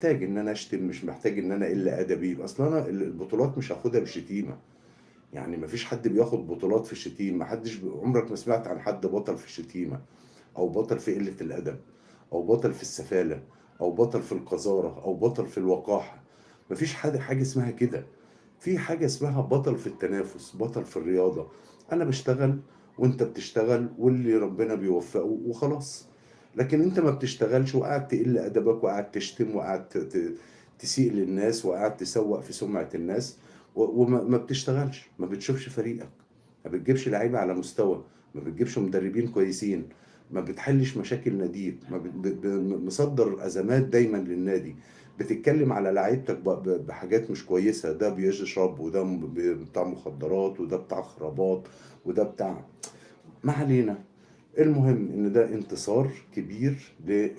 محتاج إن أنا أشتم، مش محتاج إن أنا أقِل أدبي، أصل أنا البطولات مش هاخدها بالشتيمة، يعني ما فيش حد بياخد بطولات في الشتيمة، ما حدش عمرك ما سمعت عن حد بطل في الشتيمة، أو بطل في قلة الأدب، أو بطل في السفالة، أو بطل في القذارة، أو بطل في الوقاحة، ما فيش حاجة اسمها كده، في حاجة اسمها بطل في التنافس، بطل في الرياضة، أنا باشتغل وأنت بتشتغل واللي ربنا بيوفقه وخلاص، لكن أنت ما بتشتغلش وقاعد تقِل أدبك وقاعد تشتم وقاعد تسيء للناس وقاعد تسوّق في سمعة الناس وما بتشتغلش، ما بتشوفش فريقك، ما بتجيبش لعيبة على مستوى، ما بتجيبش مدربين كويسين، ما بتحلّش مشاكل ناديك، ما بت ب ب مصدّر أزمات دايمًا للنادي، بتتكلّم على لعيبتك بحاجات مش كويسة، ده بيشرب وده بتاع مخدرات وده بتاع خرابات وده بتاع ما علينا، المهم إن ده انتصار كبير ل